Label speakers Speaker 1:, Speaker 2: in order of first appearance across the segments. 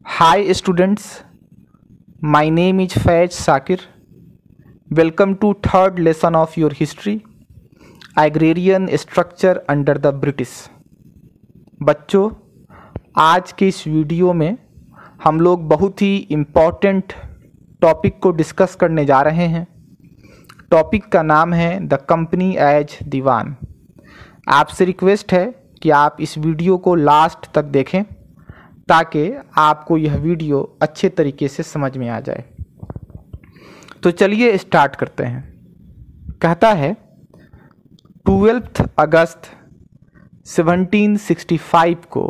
Speaker 1: Hi students, my name is Faiz Sakir. Welcome to third lesson of your history, Agrarian Structure under the British. बच्चों, आज के इस video में हम लोग बहुत ही इम्पॉर्टेंट टॉपिक को डिस्कस करने जा रहे हैं। टॉपिक का नाम है द कंपनी एज दीवान। आपसे रिक्वेस्ट है कि आप इस वीडियो को लास्ट तक देखें ताकि आपको यह वीडियो अच्छे तरीके से समझ में आ जाए। तो चलिए स्टार्ट करते हैं। कहता है 12 अगस्त 1765 को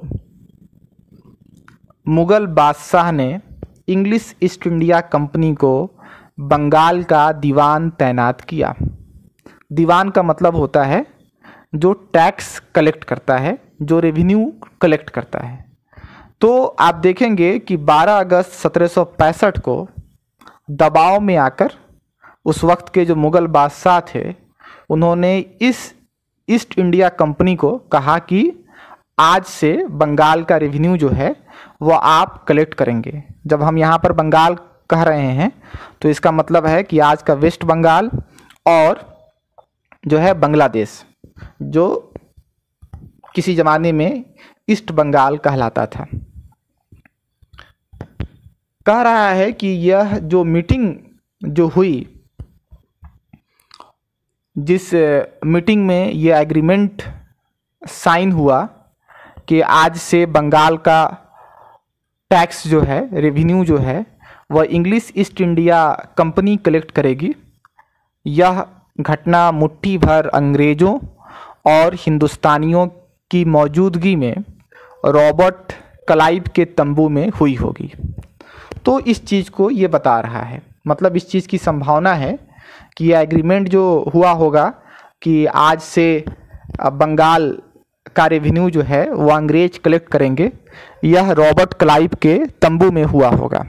Speaker 1: मुग़ल बादशाह ने इंग्लिश ईस्ट इंडिया कंपनी को बंगाल का दीवान तैनात किया। दीवान का मतलब होता है जो टैक्स कलेक्ट करता है, जो रेवेन्यू कलेक्ट करता है। तो आप देखेंगे कि 12 अगस्त 1765 को दबाव में आकर उस वक्त के जो मुग़ल बादशाह थे उन्होंने इस ईस्ट इंडिया कंपनी को कहा कि आज से बंगाल का रेवेन्यू जो है वो आप कलेक्ट करेंगे। जब हम यहाँ पर बंगाल कह रहे हैं तो इसका मतलब है कि आज का वेस्ट बंगाल और जो है बांग्लादेश, जो किसी ज़माने में ईस्ट बंगाल कहलाता था। कह रहा है कि यह जो मीटिंग जो हुई, जिस मीटिंग में यह एग्रीमेंट साइन हुआ कि आज से बंगाल का टैक्स जो है, रेवेन्यू जो है, वह English east India company collect करेगी। यह घटना मुट्ठी भर अंग्रेज़ों और हिंदुस्तानियों की मौजूदगी में रॉबर्ट क्लाइव के तंबू में हुई होगी। तो इस चीज़ को ये बता रहा है, मतलब इस चीज़ की संभावना है कि यह एग्रीमेंट जो हुआ होगा कि आज से बंगाल का रेवेन्यू जो है वो अंग्रेज कलेक्ट करेंगे, यह रॉबर्ट क्लाइव के तंबू में हुआ होगा।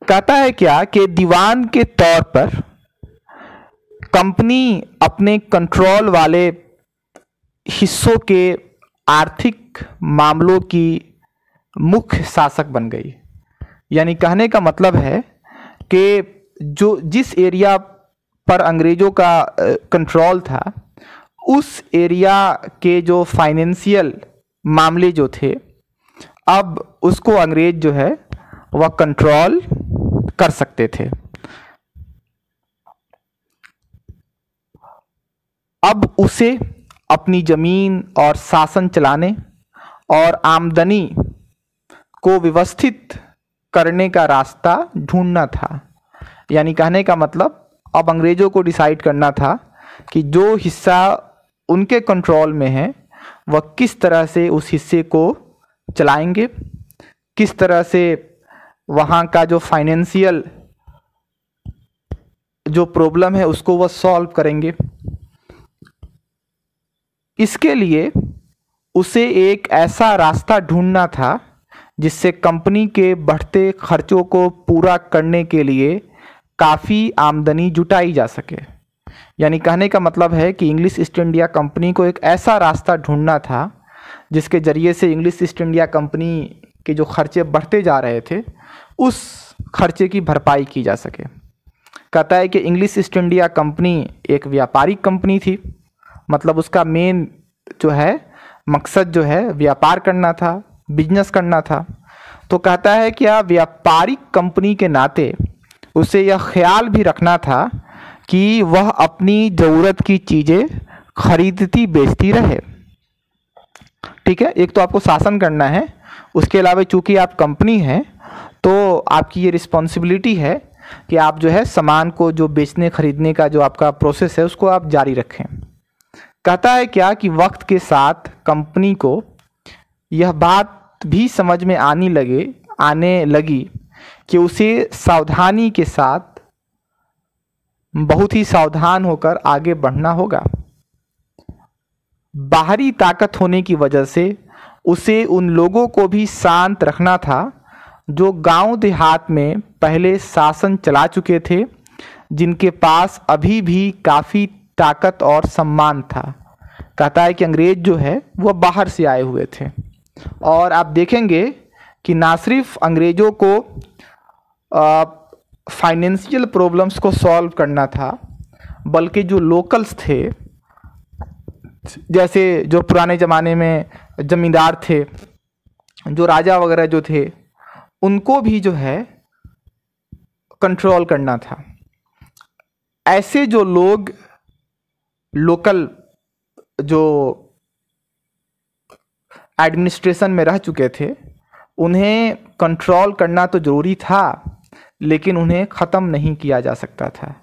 Speaker 1: कहता है क्या कि दीवान के तौर पर कंपनी अपने कंट्रोल वाले हिस्सों के आर्थिक मामलों की मुख्य शासक बन गई। यानी कहने का मतलब है कि जिस एरिया पर अंग्रेज़ों का कंट्रोल था, उस एरिया के जो फाइनेंशियल मामले जो थे, अब उसको अंग्रेज जो है वह कंट्रोल कर सकते थे। अब उसे अपनी ज़मीन और शासन चलाने और आमदनी को व्यवस्थित करने का रास्ता ढूंढना था। यानी कहने का मतलब अब अंग्रेज़ों को डिसाइड करना था कि जो हिस्सा उनके कंट्रोल में है वह किस तरह से उस हिस्से को चलाएंगे, किस तरह से वहाँ का जो फाइनेंशियल जो प्रॉब्लम है उसको वह सॉल्व करेंगे। इसके लिए उसे एक ऐसा रास्ता ढूंढना था जिससे कंपनी के बढ़ते खर्चों को पूरा करने के लिए काफ़ी आमदनी जुटाई जा सके। यानी कहने का मतलब है कि इंग्लिश ईस्ट इंडिया कंपनी को एक ऐसा रास्ता ढूंढना था जिसके ज़रिए से इंग्लिश ईस्ट इंडिया कंपनी के जो खर्चे बढ़ते जा रहे थे उस खर्चे की भरपाई की जा सके। कहता है कि इंग्लिश ईस्ट इंडिया कंपनी एक व्यापारिक कंपनी थी, मतलब उसका मेन जो है मकसद जो है व्यापार करना था, बिजनेस करना था। तो कहता है कि व्यापारिक कंपनी के नाते उसे यह ख्याल भी रखना था कि वह अपनी ज़रूरत की चीज़ें खरीदती बेचती रहे। ठीक है, एक तो आपको शासन करना है, उसके अलावा चूँकि आप कंपनी हैं तो आपकी ये रिस्पॉन्सिबिलिटी है कि आप जो है सामान को जो बेचने खरीदने का जो आपका प्रोसेस है उसको आप जारी रखें। कहता है क्या कि वक्त के साथ कंपनी को यह बात भी समझ में आने लगी कि उसे सावधानी के साथ बहुत ही सावधान होकर आगे बढ़ना होगा। बाहरी ताकत होने की वजह से उसे उन लोगों को भी शांत रखना था जो गांव देहात में पहले शासन चला चुके थे, जिनके पास अभी भी काफ़ी ताकत और सम्मान था। कहता है कि अंग्रेज जो है वह बाहर से आए हुए थे और आप देखेंगे कि ना सिर्फ अंग्रेज़ों को फाइनेंशियल प्रॉब्लम्स को सॉल्व करना था, बल्कि जो लोकल्स थे, जैसे जो पुराने ज़माने में ज़मींदार थे, जो राजा वगैरह जो थे, उनको भी जो है कंट्रोल करना था। ऐसे जो लोग लोकल जो एडमिनिस्ट्रेशन में रह चुके थे, उन्हें कंट्रोल करना तो ज़रूरी था, लेकिन उन्हें ख़त्म नहीं किया जा सकता था।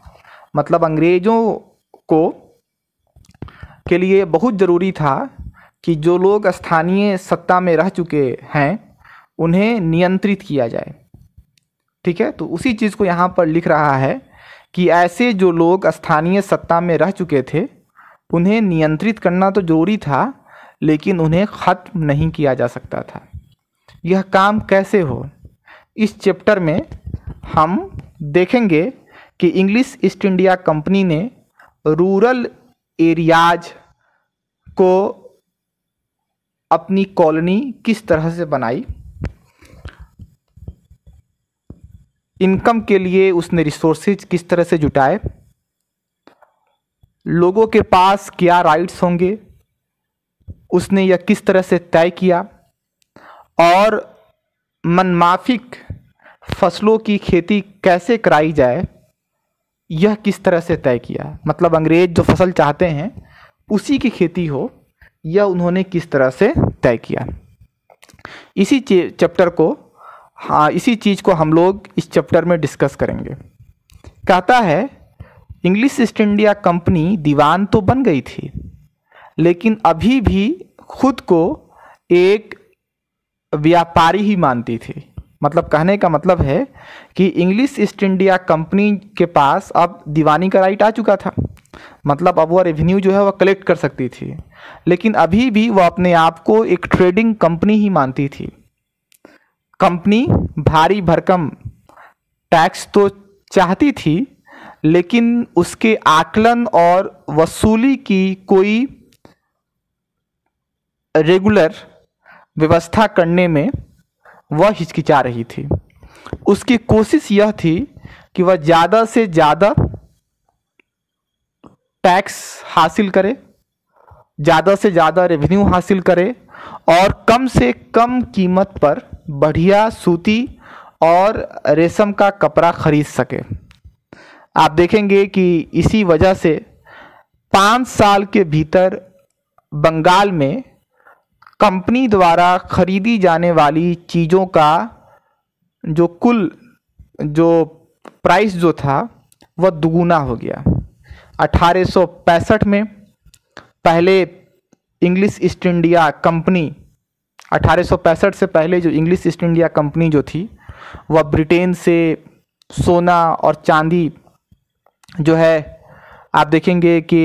Speaker 1: मतलब अंग्रेज़ों को के लिए बहुत ज़रूरी था कि जो लोग स्थानीय सत्ता में रह चुके हैं उन्हें नियंत्रित किया जाए। ठीक है, तो उसी चीज़ को यहाँ पर लिख रहा है कि ऐसे जो लोग स्थानीय सत्ता में रह चुके थे उन्हें नियंत्रित करना तो ज़रूरी था, लेकिन उन्हें ख़त्म नहीं किया जा सकता था। यह काम कैसे हो, इस चैप्टर में हम देखेंगे कि इंग्लिश ईस्ट इंडिया कंपनी ने रूरल एरियाज को अपनी कॉलोनी किस तरह से बनाई, इनकम के लिए उसने रिसोर्सेज किस तरह से जुटाए, लोगों के पास क्या राइट्स होंगे उसने यह किस तरह से तय किया, और मनमाफिक फसलों की खेती कैसे कराई जाए यह किस तरह से तय किया। मतलब अंग्रेज जो फसल चाहते हैं उसी की खेती हो, यह उन्होंने किस तरह से तय किया। इसी चैप्टर को इसी चीज़ को हम लोग इस चैप्टर में डिस्कस करेंगे। कहता है इंग्लिश ईस्ट इंडिया कंपनी दीवान तो बन गई थी, लेकिन अभी भी खुद को एक व्यापारी ही मानती थी। मतलब कहने का मतलब है कि इंग्लिश ईस्ट इंडिया कंपनी के पास अब दीवानी का राइट आ चुका था। मतलब अब वह रेवेन्यू जो है वह कलेक्ट कर सकती थी, लेकिन अभी भी वह अपने आप को एक ट्रेडिंग कंपनी ही मानती थी। कंपनी भारी भरकम टैक्स तो चाहती थी, लेकिन उसके आकलन और वसूली की कोई रेगुलर व्यवस्था करने में वह हिचकिचा रही थी। उसकी कोशिश यह थी कि वह ज़्यादा से ज़्यादा टैक्स हासिल करे, ज़्यादा से ज़्यादा रेवेन्यू हासिल करे और कम से कम कीमत पर बढ़िया सूती और रेशम का कपड़ा खरीद सके। आप देखेंगे कि इसी वजह से 5 साल के भीतर बंगाल में कंपनी द्वारा खरीदी जाने वाली चीज़ों का जो कुल जो प्राइस जो था वह दुगुना हो गया। 1865 में पहले इंग्लिश ईस्ट इंडिया कंपनी 1865 से पहले जो इंग्लिश ईस्ट इंडिया कंपनी जो थी वह ब्रिटेन से सोना और चांदी जो है आप देखेंगे कि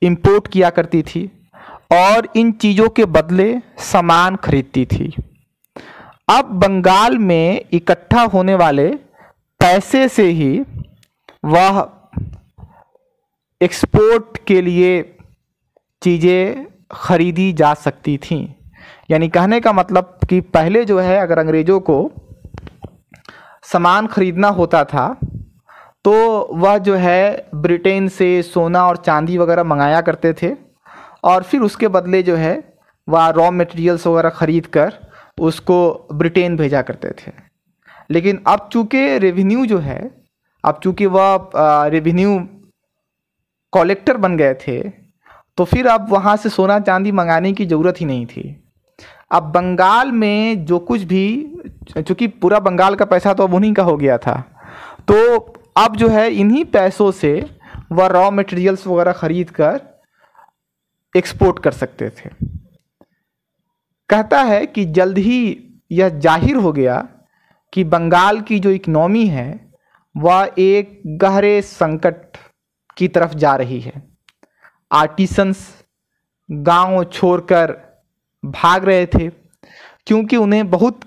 Speaker 1: इंपोर्ट किया करती थी और इन चीज़ों के बदले सामान खरीदती थी। अब बंगाल में इकट्ठा होने वाले पैसे से ही वह एक्सपोर्ट के लिए चीज़ें खरीदी जा सकती थीं। यानी कहने का मतलब कि पहले जो है अगर अंग्रेज़ों को सामान खरीदना होता था तो वह जो है ब्रिटेन से सोना और चांदी वगैरह मंगाया करते थे और फिर उसके बदले जो है वह रॉ मटेरियल्स वगैरह ख़रीद कर उसको ब्रिटेन भेजा करते थे। लेकिन अब चूँकि रेवेन्यू जो है, अब चूँकि वह रेवेन्यू कलेक्टर बन गए थे, तो फिर अब वहाँ से सोना चांदी मंगाने की ज़रूरत ही नहीं थी। अब बंगाल में जो कुछ भी, चूँकि पूरा बंगाल का पैसा तो अब उन्हीं का हो गया था, तो अब जो है इन्हीं पैसों से वह रॉ मटेरियल्स वगैरह ख़रीद कर एक्सपोर्ट कर सकते थे। कहता है कि जल्द ही यह जाहिर हो गया कि बंगाल की जो इकनॉमी है वह एक गहरे संकट की तरफ जा रही है। आर्टिसंस गांव छोड़कर भाग रहे थे क्योंकि उन्हें बहुत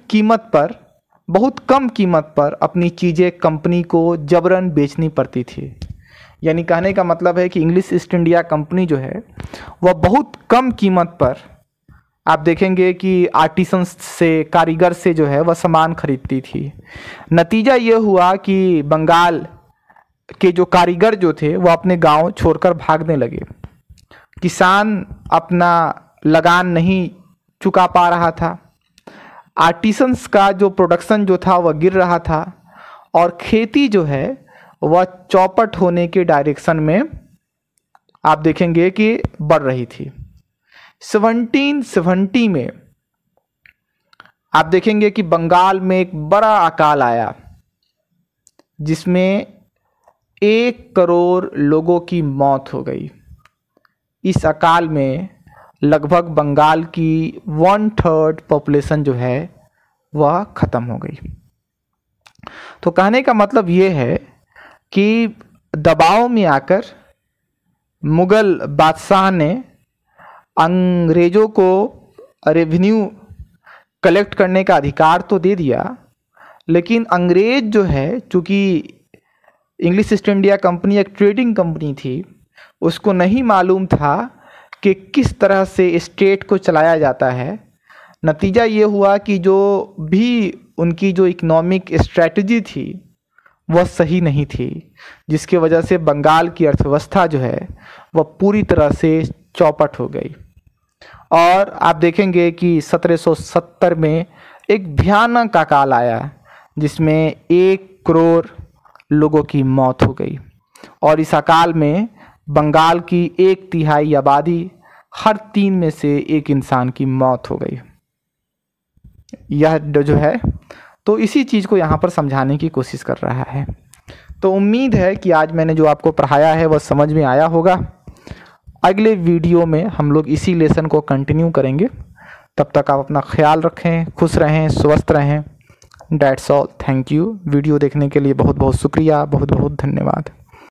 Speaker 1: कम कीमत पर अपनी चीज़ें कंपनी को जबरन बेचनी पड़ती थी। यानी कहने का मतलब है कि इंग्लिश ईस्ट इंडिया कंपनी जो है वह बहुत कम कीमत पर आप देखेंगे कि आर्टिसन से, कारीगर से जो है वह सामान खरीदती थी। नतीजा ये हुआ कि बंगाल के जो कारीगर जो थे वह अपने गांव छोड़कर भागने लगे। किसान अपना लगान नहीं चुका पा रहा था, आर्टिसंस का जो प्रोडक्शन जो था वह गिर रहा था, और खेती जो है वह चौपट होने के डायरेक्शन में आप देखेंगे कि बढ़ रही थी। 1770 में आप देखेंगे कि बंगाल में एक बड़ा अकाल आया जिसमें 1 करोड़ लोगों की मौत हो गई। इस अकाल में लगभग बंगाल की 1/3 पॉपुलेशन जो है वह ख़त्म हो गई। तो कहने का मतलब ये है कि दबाव में आकर मुग़ल बादशाह ने अंग्रेज़ों को रेवेन्यू कलेक्ट करने का अधिकार तो दे दिया, लेकिन अंग्रेज़ जो है, चूँकि इंग्लिश ईस्ट इंडिया कंपनी एक ट्रेडिंग कंपनी थी, उसको नहीं मालूम था कि किस तरह से स्टेट को चलाया जाता है। नतीजा ये हुआ कि जो भी उनकी जो इकोनॉमिक स्ट्रेटजी थी वह सही नहीं थी, जिसकी वजह से बंगाल की अर्थव्यवस्था जो है वह पूरी तरह से चौपट हो गई। और आप देखेंगे कि 1770 में एक भयानक अकाल आया जिसमें 1 करोड़ लोगों की मौत हो गई, और इस अकाल में बंगाल की 1/3 आबादी, हर 3 में से 1 इंसान की मौत हो गई। यह जो है तो इसी चीज़ को यहाँ पर समझाने की कोशिश कर रहा है। तो उम्मीद है कि आज मैंने जो आपको पढ़ाया है वह समझ में आया होगा। अगले वीडियो में हम लोग इसी लेसन को कंटिन्यू करेंगे। तब तक आप अपना ख्याल रखें, खुश रहें, स्वस्थ रहें। That's all, thank you. Video देखने के लिए बहुत बहुत शुक्रिया, बहुत बहुत धन्यवाद।